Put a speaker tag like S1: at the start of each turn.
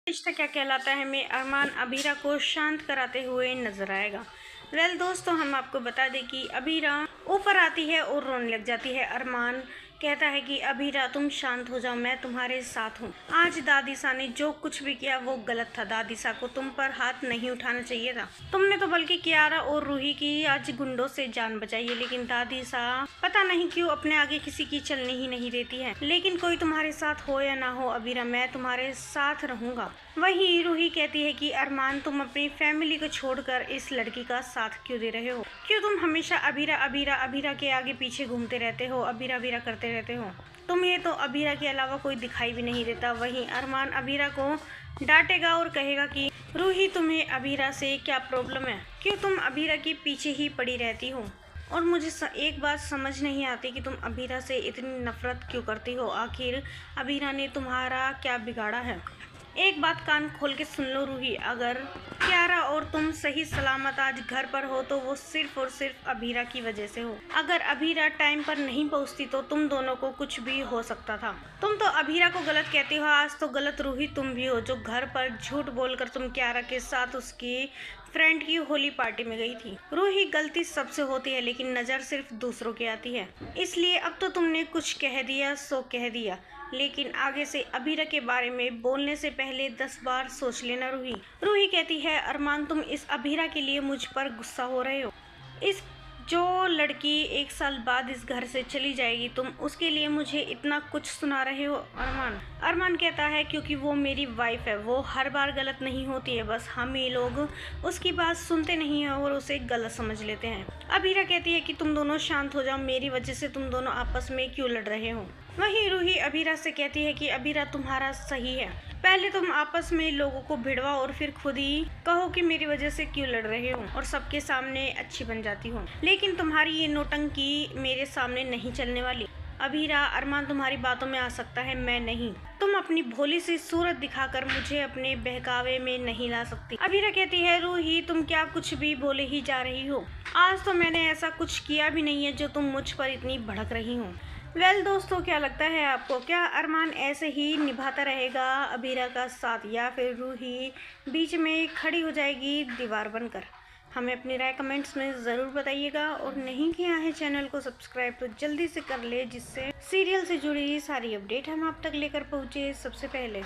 S1: रिश्ता क्या कहलाता है में अरमान अबीरा को शांत कराते हुए नजर आएगा। दोस्तों, हम आपको बता दें कि अबीरा ऊपर आती है और रोने लग जाती है। अरमान कहता है कि अबीरा तुम शांत हो जाओ, मैं तुम्हारे साथ हूँ। आज दादीसा ने जो कुछ भी किया वो गलत था। दादीसा को तुम पर हाथ नहीं उठाना चाहिए था। तुमने तो बल्कि कियारा और रूही की आज गुंडों से जान बचाई है, लेकिन दादीसा पता नहीं क्यों अपने आगे किसी की चलने ही नहीं देती है। लेकिन कोई तुम्हारे साथ हो या ना हो अबीरा, मैं तुम्हारे साथ रहूंगा। वहीं रूही कहती है कि अरमान तुम अपनी फैमिली को छोड़कर इस लड़की का साथ क्यों दे रहे हो? क्यों तुम हमेशा अबीरा अबीरा अबीरा के आगे पीछे घूमते रहते हो, अबीरा अबीरा करते रहते हो? तुम्हें तो अबीरा के अलावा कोई दिखाई भी नहीं देता। वहीं अरमान अबीरा को डांटेगा और कहेगा कि रूही तुम्हें अबीरा से क्या प्रॉब्लम है? क्यों तुम अबीरा के पीछे ही पड़ी रहती हो? और मुझे एक बात समझ नहीं आती कि तुम अबीरा से इतनी नफरत क्यों करती हो। आखिर अबीरा ने तुम्हारा क्या बिगाड़ा है? एक बात कान खोल के सुन लो रूही, अगर कियारा और तुम सही सलामत आज घर पर हो तो वो सिर्फ और सिर्फ अबीरा की वजह से हो। अगर अबीरा टाइम पर नहीं पहुंचती तो तुम दोनों को कुछ भी हो सकता था। तुम तो अबीरा को गलत कहते हो, आज तो गलत रूही तुम भी हो जो घर पर झूठ बोलकर तुम कियारा के साथ उसकी फ्रेंड की होली पार्टी में गई थी। रूही, गलती सबसे होती है लेकिन नजर सिर्फ दूसरों की आती है, इसलिए अब तो तुमने कुछ कह दिया सो कह दिया, लेकिन आगे से अबीरा के बारे में बोलने से पहले 10 बार सोच लेना रूही। रूही कहती है अरमान तुम इस अबीरा के लिए मुझ पर गुस्सा हो रहे हो। इस जो लड़की 1 साल बाद इस घर से चली जाएगी तुम उसके लिए मुझे इतना कुछ सुना रहे हो अरमान? अरमान कहता है क्योंकि वो मेरी वाइफ है, वो हर बार गलत नहीं होती है, बस हम ये लोग उसकी बात सुनते नहीं हैं और उसे गलत समझ लेते हैं। अबीरा कहती है कि तुम दोनों शांत हो जाओ, मेरी वजह से तुम दोनों आपस में क्यों लड़ रहे हो? वहीं रूही अबीरा से कहती है कि अबीरा तुम्हारा सही है, पहले तुम आपस में लोगों को भिड़वाओ और फिर खुद ही कहो कि मेरी वजह से क्यों लड़ रहे हो और सबके सामने अच्छी बन जाती हो, लेकिन तुम्हारी ये नौटंकी मेरे सामने नहीं चलने वाली। अबीरा, अरमान तुम्हारी बातों में आ सकता है, मैं नहीं। तुम अपनी भोली सी सूरत दिखाकर मुझे अपने बहकावे में नहीं ला सकती। अबीरा कहती है रूही तुम क्या कुछ भी बोले ही जा रही हो, आज तो मैंने ऐसा कुछ किया भी नहीं है जो तुम मुझ पर इतनी भड़क रही हो। दोस्तों, क्या लगता है आपको? क्या अरमान ऐसे ही निभाता रहेगा अबीरा का साथ या फिर रूही बीच में खड़ी हो जाएगी दीवार बनकर? हमें अपनी राय कमेंट्स में ज़रूर बताइएगा और नहीं किया है चैनल को सब्सक्राइब तो जल्दी से कर ले, जिससे सीरियल से जुड़ी सारी अपडेट हम आप तक लेकर पहुँचे सबसे पहले।